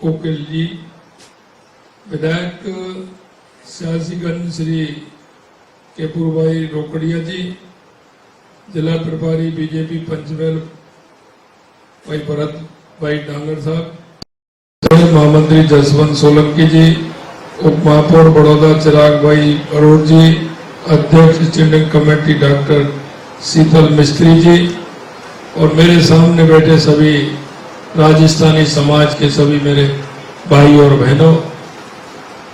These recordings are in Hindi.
कोकिल जी, विधायक सियासीगंज श्री केपुर भाई रोकड़िया जी, जिला प्रभारी बीजेपी पंचमहल भाई भरत भाई डांगर साहब, महामंत्री जसवंत सोलंकी जी, उप महापौर बड़ौदा चिराग भाई अरोड़ जी, अध्यक्ष स्टैंडिंग कमेटी डॉक्टर शीतल मिस्त्री जी और मेरे सामने बैठे सभी राजस्थानी समाज के सभी मेरे भाई और बहनों,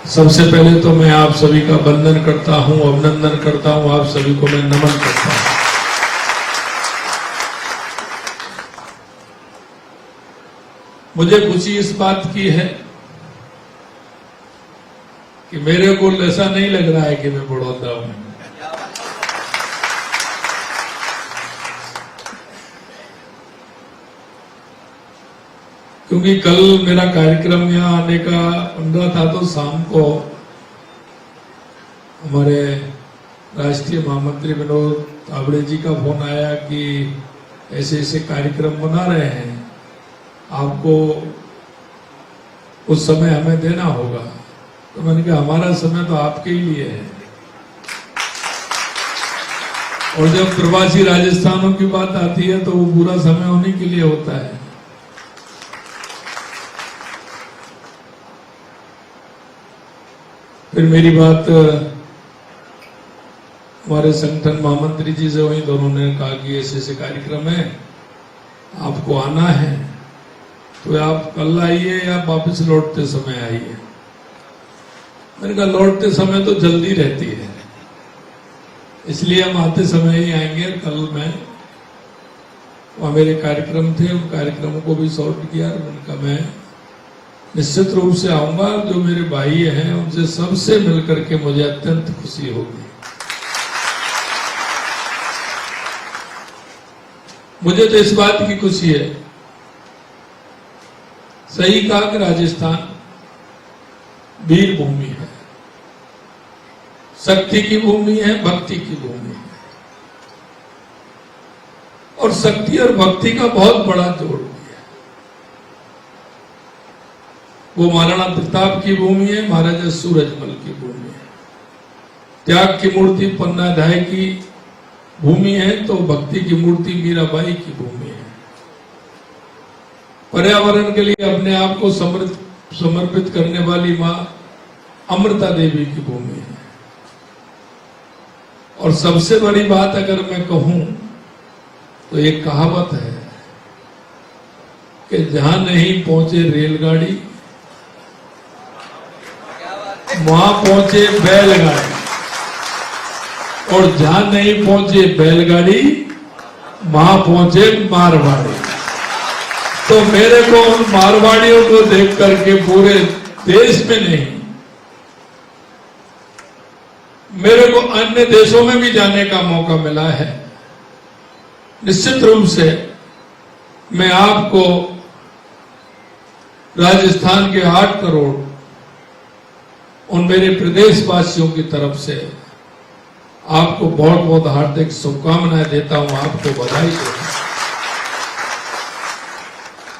सबसे पहले तो मैं आप सभी का वंदन करता हूं, अभिनंदन करता हूं, आप सभी को मैं नमन करता हूं। मुझे खुशी इस बात की है कि मेरे को ऐसा नहीं लग रहा है कि मैं बड़ौदा हूं। क्योंकि कल मेरा कार्यक्रम यहाँ आने का पंद्रह था, तो शाम को हमारे राष्ट्रीय महामंत्री विनोद तावड़े जी का फोन आया कि ऐसे ऐसे कार्यक्रम बना रहे हैं, आपको उस समय हमें देना होगा। तो मैंने कहा हमारा समय तो आपके ही लिए है। और जब प्रवासी राजस्थानों की बात आती है तो वो पूरा समय उन्हीं के लिए होता है। फिर मेरी बात हमारे संगठन महामंत्री जी से हुई, तो उन्होंने कहा कि ऐसे ऐसे कार्यक्रम है, आपको आना है तो आप कल आइए या वापस लौटते समय आइए। मैंने कहा लौटते समय तो जल्दी रहती है, इसलिए हम आते समय ही आएंगे। कल मैं वहां मेरे कार्यक्रम थे, उन कार्यक्रमों को भी सॉर्ट किया। उनका मैं निश्चित रूप से आऊंगा। जो मेरे भाई हैं उनसे सबसे मिलकर के मुझे अत्यंत खुशी होगी। मुझे तो इस बात की खुशी है, सही कहा कि राजस्थान वीर भूमि है, शक्ति की भूमि है, भक्ति की भूमि है। और शक्ति और भक्ति का बहुत बड़ा जोड़ भी है। वो महाराणा प्रताप की भूमि है, महाराजा सूरजमल की भूमि है। त्याग की मूर्ति पन्नाधाय की भूमि है, तो भक्ति की मूर्ति मीराबाई की भूमि है। पर्यावरण के लिए अपने आप को समर्पित करने वाली मां अमृता देवी की भूमि है। और सबसे बड़ी बात अगर मैं कहूं तो एक कहावत है कि जहां नहीं पहुंचे रेलगाड़ी वहां पहुंचे बैलगाड़ी, और जहां नहीं पहुंचे बैलगाड़ी वहां पहुंचे मारवाड़ी। तो मेरे को उन मारवाड़ियों को देख करके पूरे देश में नहीं, मेरे को अन्य देशों में भी जाने का मौका मिला है। निश्चित रूप से मैं आपको राजस्थान के 8 करोड़ उन मेरे प्रदेशवासियों की तरफ से आपको बहुत बहुत हार्दिक शुभकामनाएं देता हूं, आपको बधाई देता हूं।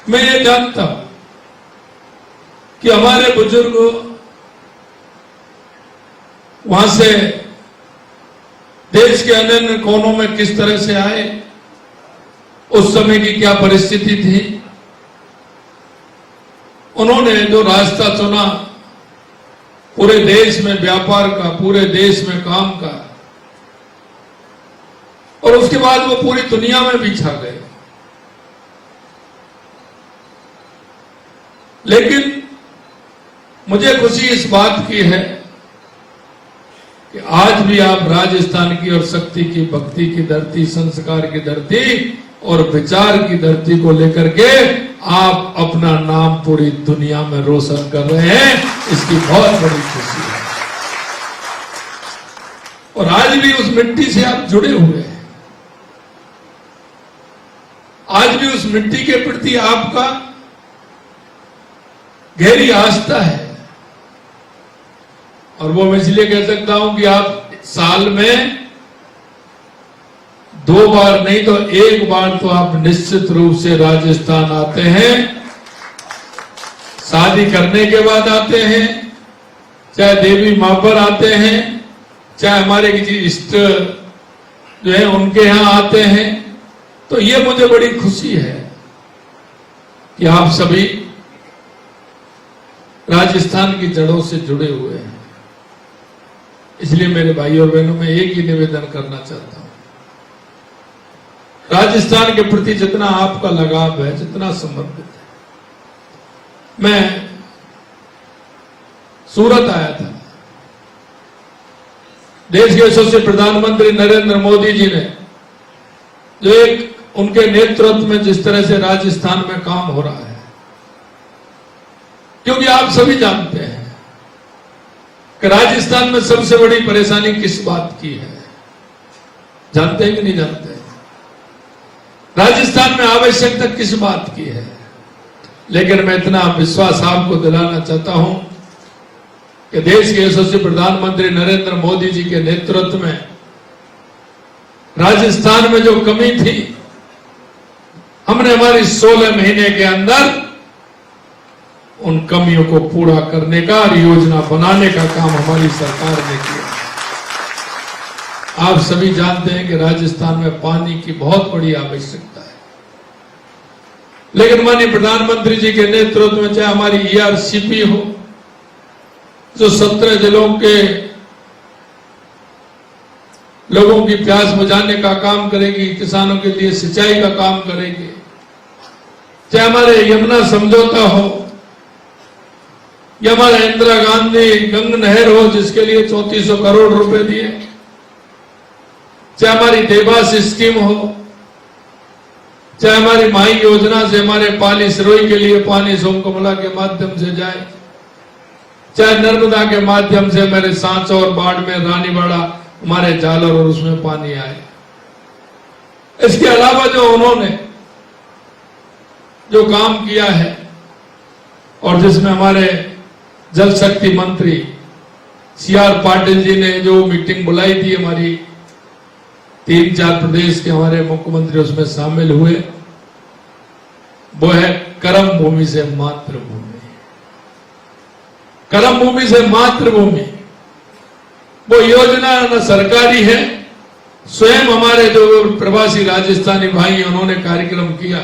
मैं ये जानता हूं कि हमारे बुजुर्ग वहां से देश के अन्य कोनों में किस तरह से आए, उस समय की क्या परिस्थिति थी, उन्होंने जो रास्ता चुना पूरे देश में व्यापार का, पूरे देश में काम का, और उसके बाद वो पूरी दुनिया में भी छा गए। लेकिन मुझे खुशी इस बात की है कि आज भी आप राजस्थान की और शक्ति की, भक्ति की धरती, संस्कार की धरती और विचार की धरती को लेकर के आप अपना नाम पूरी दुनिया में रोशन कर रहे हैं। इसकी बहुत बड़ी खुशी है। और आज भी उस मिट्टी से आप जुड़े हुए हैं। आज भी उस मिट्टी के प्रति आपका गहरी आस्था है। और वो मैं इसलिए कह सकता हूं कि आप साल में 2 बार नहीं तो 1 बार तो आप निश्चित रूप से राजस्थान आते हैं। शादी करने के बाद आते हैं, चाहे देवी मां पर आते हैं, चाहे हमारे किसी इष्ट जो है उनके यहां आते हैं। तो ये मुझे बड़ी खुशी है कि आप सभी राजस्थान की जड़ों से जुड़े हुए हैं। इसलिए मेरे भाई और बहनों में एक ही निवेदन करना चाहता हूं, राजस्थान के प्रति जितना आपका लगाव है, जितना समर्पित है। मैं सूरत आया था, देश के यशस्वी प्रधानमंत्री नरेंद्र मोदी जी ने जो एक उनके नेतृत्व में जिस तरह से राजस्थान में काम हो रहा है, क्योंकि आप सभी जानते हैं कि राजस्थान में सबसे बड़ी परेशानी किस बात की है, जानते हैं कि नहीं जानते? राजस्थान में आवश्यकता किस बात की है? लेकिन मैं इतना विश्वास आपको दिलाना चाहता हूं कि देश के यशस्वी प्रधानमंत्री नरेंद्र मोदी जी के नेतृत्व में राजस्थान में जो कमी थी, हमने हमारी 16 महीने के अंदर उन कमियों को पूरा करने का और योजना बनाने का काम हमारी सरकार ने किया। आप सभी जानते हैं कि राजस्थान में पानी की बहुत बड़ी आवश्यकता है, लेकिन माननीय प्रधानमंत्री जी के नेतृत्व में चाहे हमारी ERCP हो, जो 17 जिलों के लोगों की प्यास बुझाने का काम करेगी, किसानों के लिए सिंचाई का काम करेगी, चाहे हमारे यमुना समझौता हो, या हमारा इंदिरा गांधी गंग नहर हो जिसके लिए 3400 करोड़ रुपए दिए, चाहे हमारी देवास स्कीम हो, चाहे हमारी माई योजना से हमारे पाली सिरोई के लिए पानी सोमकमला के माध्यम से जाए, चाहे नर्मदा के माध्यम से मेरे सांचौर और बाड़मेर रानीवाड़ा हमारे जालर और उसमें पानी आए। इसके अलावा जो उन्होंने जो काम किया है और जिसमें हमारे जल शक्ति मंत्री CR पाटिल जी ने जो मीटिंग बुलाई थी, हमारी 3-4 प्रदेश के हमारे मुख्यमंत्री उसमें शामिल हुए, वो है कर्म भूमि से मातृभूमि। कर्म भूमि से मातृभूमि वो योजना न सरकारी है, स्वयं हमारे जो प्रवासी राजस्थानी भाई उन्होंने कार्यक्रम किया।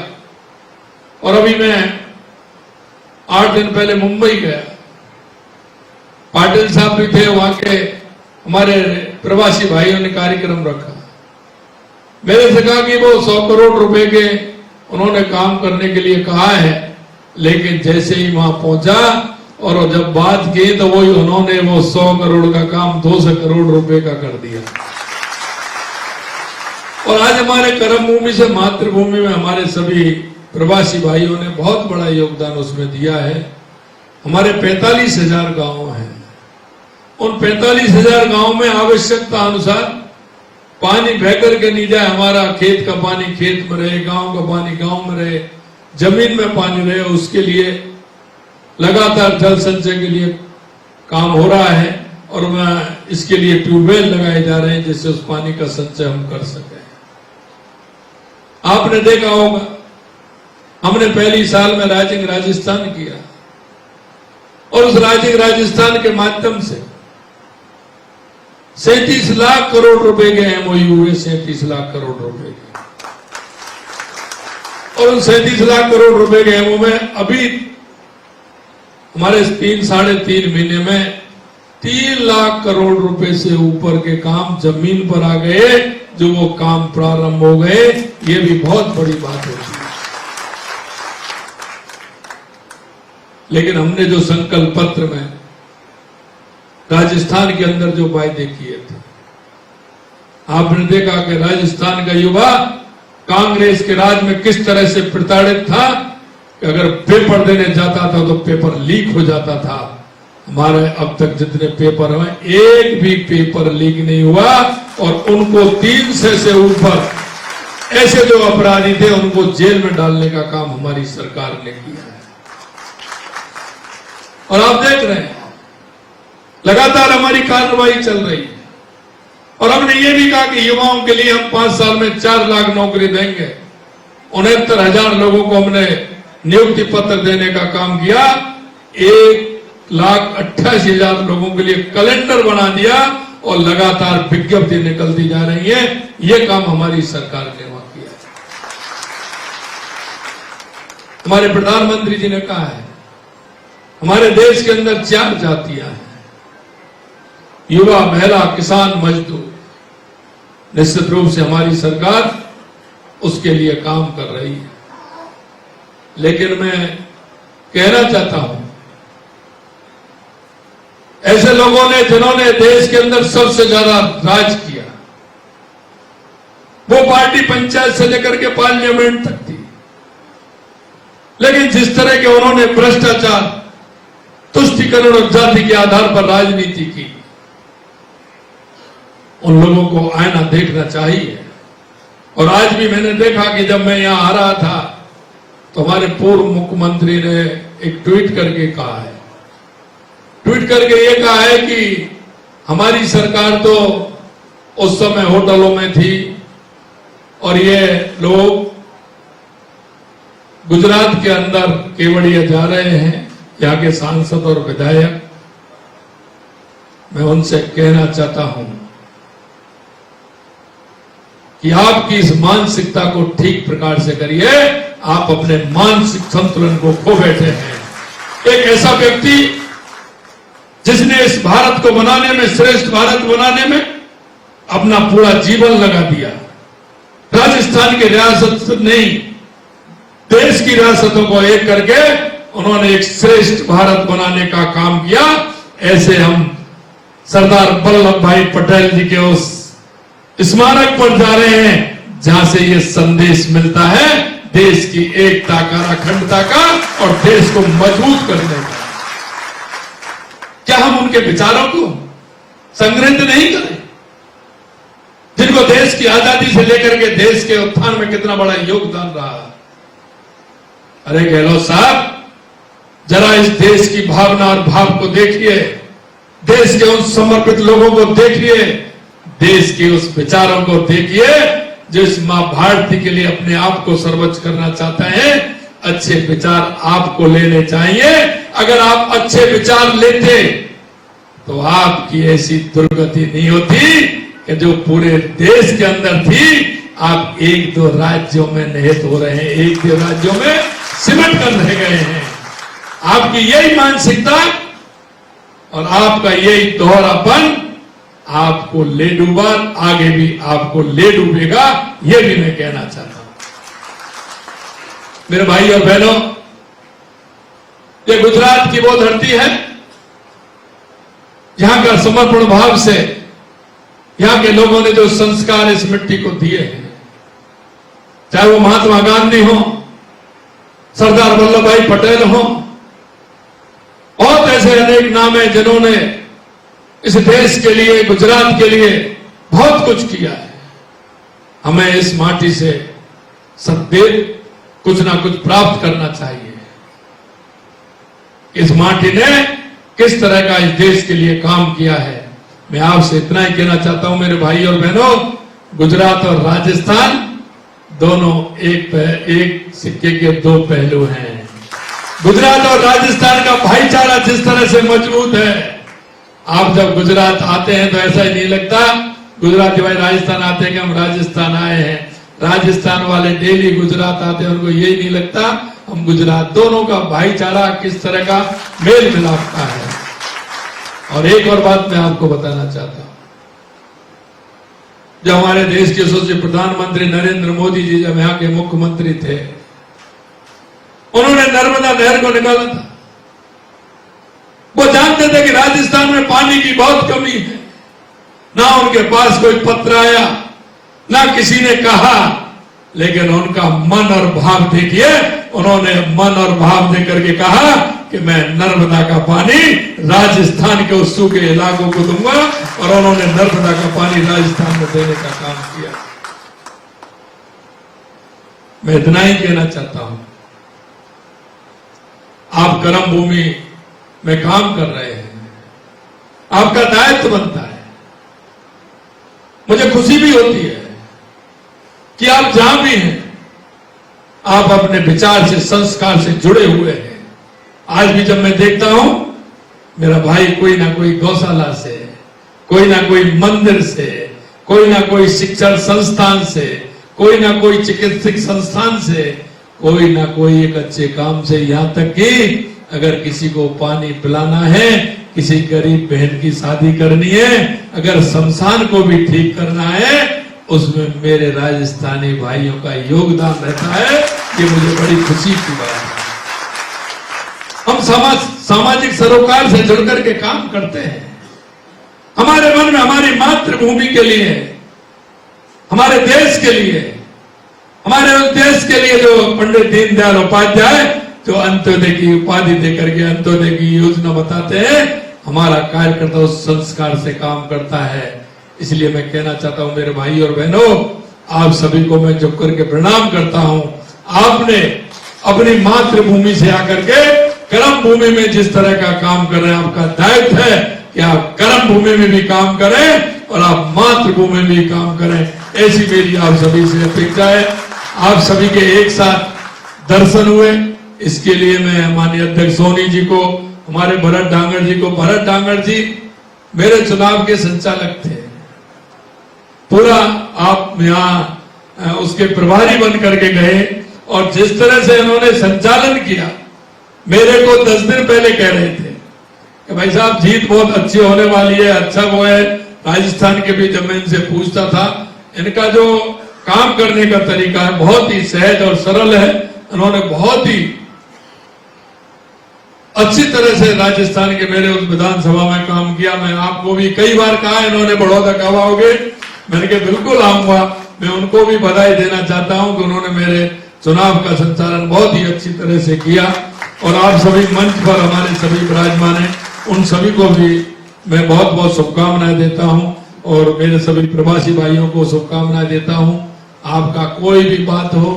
और अभी मैं 8 दिन पहले मुंबई गया, पाटिल साहब भी थे, वहां के हमारे प्रवासी भाइयों ने कार्यक्रम रखा। मेरे से कहा कि वो 100 करोड़ रुपए के उन्होंने काम करने के लिए कहा है, लेकिन जैसे ही वहां पहुंचा और जब बात की तो वही उन्होंने वो 100 करोड़ का काम 200 करोड़ रुपए का कर दिया। और आज हमारे कर्म भूमि से मातृभूमि में हमारे सभी प्रवासी भाइयों ने बहुत बड़ा योगदान उसमें दिया है। हमारे 45,000 गांव हैं, उन 45,000 गांव में आवश्यकता अनुसार पानी बह करके नहीं जाए, हमारा खेत का पानी खेत में रहे, गांव का पानी गांव में रहे, जमीन में पानी रहे, उसके लिए लगातार जल संचय के लिए काम हो रहा है। और इसके लिए ट्यूबवेल लगाए जा रहे हैं जिससे उस पानी का संचय हम कर सकें। आपने देखा होगा हमने पहली साल में राइजिंग राजस्थान किया और उस राइजिंग राजस्थान के माध्यम से 37 लाख करोड़ रुपए के MOU हुए, 37 लाख करोड़ रुपए के। और उन 37 लाख करोड़ रुपए के MOU में अभी हमारे 3-3.5 महीने में 3 लाख करोड़ रुपए से ऊपर के काम जमीन पर आ गए, जो वो काम प्रारंभ हो गए। ये भी बहुत बड़ी बात होती है। लेकिन हमने जो संकल्प पत्र में राजस्थान के अंदर जो वायदे किए थे, आपने देखा कि राजस्थान का युवा कांग्रेस के राज में किस तरह से प्रताड़ित था कि अगर पेपर देने जाता था तो पेपर लीक हो जाता था। हमारे अब तक जितने पेपर हुए, एक भी पेपर लीक नहीं हुआ। और उनको 300 से ऊपर ऐसे जो अपराधी थे उनको जेल में डालने का काम हमारी सरकार ने किया है। और आप देख रहे हैं लगातार हमारी कार्रवाई चल रही है। और हमने ये भी कहा कि युवाओं के लिए हम 5 साल में 4 लाख नौकरी देंगे। 69,000 लोगों को हमने नियुक्ति पत्र देने का काम किया। 1,88,000 लोगों के लिए कैलेंडर बना दिया और लगातार विज्ञप्ति निकलती जा रही है। ये काम हमारी सरकार ने वहां किया। हमारे प्रधानमंत्री जी ने कहा है हमारे देश के अंदर 4 जातियां हैं, युवा, महिला, किसान, मजदूर। निश्चित रूप से हमारी सरकार उसके लिए काम कर रही है। लेकिन मैं कहना चाहता हूं ऐसे लोगों ने जिन्होंने देश के अंदर सबसे ज्यादा राज किया, वो पार्टी पंचायत से लेकर के पार्लियामेंट तक थी, लेकिन जिस तरह के उन्होंने भ्रष्टाचार, तुष्टीकरण और जाति के आधार पर राजनीति की, उन लोगों को आईना देखना चाहिए। और आज भी मैंने देखा कि जब मैं यहां आ रहा था तो हमारे पूर्व मुख्यमंत्री ने एक ट्वीट करके कहा है, ये कहा है कि हमारी सरकार तो उस समय होटलों में थी और ये लोग गुजरात के अंदर केवड़िया जा रहे हैं, यहाँ के सांसद और विधायक। मैं उनसे कहना चाहता हूं कि आपकी इस मानसिकता को ठीक प्रकार से करिए। आप अपने मानसिक संतुलन को खो बैठे हैं। एक ऐसा व्यक्ति जिसने इस भारत को बनाने में, श्रेष्ठ भारत बनाने में अपना पूरा जीवन लगा दिया, राजस्थान की रियासत नहीं देश की रियासतों को एक करके उन्होंने एक श्रेष्ठ भारत बनाने का काम किया। ऐसे हम सरदार वल्लभ भाई पटेल जी के उस स्मारक पर जा रहे हैं जहां से ये संदेश मिलता है देश की एकता का, अखंडता का और देश को मजबूत करने का। क्या हम उनके विचारों को संग्रहित नहीं करें, जिनको देश की आजादी से लेकर के देश के उत्थान में कितना बड़ा योगदान रहा। अरे गहलोत साहब, जरा इस देश की भावना और भाव को देखिए, देश के उन समर्पित लोगों को देखिए, देश के उस विचारों को देखिए जो इस मां भारती के लिए अपने आप को सर्वोच्च करना चाहते हैं। अच्छे विचार आपको लेने चाहिए। अगर आप अच्छे विचार लेते तो आपकी ऐसी दुर्गति नहीं होती कि जो पूरे देश के अंदर थी। आप 1-2 राज्यों में निहित हो रहे हैं, 1-2 राज्यों में सिमट कर रह गए हैं। आपकी यही मानसिकता और आपका यही दोहरापन आपको ले डूबा, आगे भी आपको ले डूबेगा। यह भी मैं कहना चाहता हूं। मेरे भाई और बहनों, ये गुजरात की वो धरती है यहां का समर्पण भाव से यहां के लोगों ने जो संस्कार इस मिट्टी को दिए हैं, चाहे वो महात्मा गांधी हो, सरदार वल्लभ भाई पटेल हो, बहुत ऐसे अनेक नाम है जिन्होंने इस देश के लिए, गुजरात के लिए बहुत कुछ किया है। हमें इस माटी से सदैव कुछ ना कुछ प्राप्त करना चाहिए। इस माटी ने किस तरह का इस देश के लिए काम किया है, मैं आपसे इतना ही कहना चाहता हूं मेरे भाई और बहनों। गुजरात और राजस्थान दोनों एक सिक्के के 2 पहलू हैं। गुजरात और राजस्थान का भाईचारा जिस तरह से मजबूत है, आप जब गुजरात आते हैं तो ऐसा ही नहीं लगता गुजराती भाई राजस्थान आते हैं कि हम राजस्थान आए हैं। राजस्थान वाले डेली गुजरात आते हैं, उनको यही नहीं लगता हम गुजरात। दोनों का भाईचारा किस तरह का मेल मिलाप का है। और एक और बात मैं आपको बताना चाहता हूं, जब हमारे देश के यशस्वी प्रधानमंत्री नरेंद्र मोदी जी जब यहां के मुख्यमंत्री थे, उन्होंने नर्मदा नहर को निकाला था। वो जानते थे कि राजस्थान में पानी की बहुत कमी है। ना उनके पास कोई पत्र आया, ना किसी ने कहा, लेकिन उनका मन और भाव देखिए। उन्होंने मन और भाव देकर के कहा कि मैं नर्मदा का पानी राजस्थान के उस सूखे इलाकों को दूंगा, और उन्होंने नर्मदा का पानी राजस्थान में देने का काम किया। मैं इतना ही कहना चाहता हूं, आप कर्म भूमि में काम कर रहे हैं, आपका दायित्व बनता है। मुझे खुशी भी होती है कि आप जहां भी हैं, आप अपने विचार से, संस्कार से जुड़े हुए हैं। आज भी जब मैं देखता हूं मेरा भाई कोई ना कोई गौशाला से, कोई ना कोई मंदिर से, कोई ना कोई शिक्षण संस्थान से, कोई ना कोई चिकित्सक संस्थान से, कोई ना कोई एक अच्छे काम से, यहां तक कि अगर किसी को पानी पिलाना है, किसी गरीब बहन की शादी करनी है, अगर शमशान को भी ठीक करना है, उसमें मेरे राजस्थानी भाइयों का योगदान रहता है। ये मुझे बड़ी खुशी की बात है। हम सामाजिक सरोकार से जुड़कर के काम करते हैं। हमारे मन में हमारी मातृभूमि के लिए, हमारे देश के लिए, हमारे उस देश के लिए जो पंडित दीनदयाल उपाध्याय जो अंत्योदय की उपाधि देकर के अंत्योदय की योजना बताते हैं, हमारा कार्यकर्ता उस संस्कार से काम करता है। इसलिए मैं कहना चाहता हूं मेरे भाई और बहनों, आप सभी को मैं झुक करके प्रणाम करता हूं। आपने अपनी मातृभूमि से आकर के कर्म भूमि में जिस तरह का काम कर रहे हैं, आपका दायित्व है कि आप कर्म भूमि में भी काम करें और आप मातृभूमि में भी काम करें। ऐसी मेरी आप सभी से अपेक्षा है। आप सभी के एक साथ दर्शन हुए, इसके लिए मैं माननीय अध्यक्ष सोनी जी को, हमारे भरत डांगर जी को, भरत डांगर जी मेरे चुनाव के संचालक थे, पूरा आप यहाँ उसके प्रभारी बन करके गए और जिस तरह से इन्होंने संचालन किया, मेरे को 10 दिन पहले कह रहे थे कि भाई साहब जीत बहुत अच्छी होने वाली है, अच्छा वो है राजस्थान के भी। जब मैं इनसे पूछता था, इनका जो काम करने का तरीका है बहुत ही सहज और सरल है। उन्होंने बहुत ही अच्छी तरह से राजस्थान के मेरे उस विधानसभा में काम किया। मैं आपको भी कई बार कहा, इन्होंने बड़ौदा कब आओगे, मैंने कहा बिल्कुल आऊंगा। मैं उनको भी बधाई देना चाहता हूं कि उन्होंने मेरे चुनाव का संचालन बहुत ही अच्छी तरह से किया। और आप सभी मंच पर हमारे सभी विराजमान हैं, उन सभी को भी मैं बहुत बहुत शुभकामनाएं देता हूं और मेरे सभी प्रवासी भाइयों को शुभकामनाएं देता हूं। आपका कोई भी बात हो,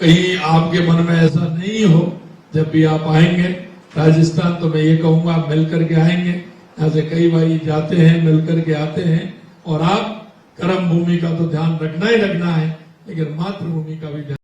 कहीं आपके मन में ऐसा नहीं हो, जब भी आप आएंगे राजस्थान तो मैं ये कहूंगा आप मिलकर के आएंगे। यहाँ से कई भाई जाते हैं, मिलकर के आते हैं। और आप कर्म भूमि का तो ध्यान रखना ही रखना है, लेकिन मातृभूमि का भी ध्यान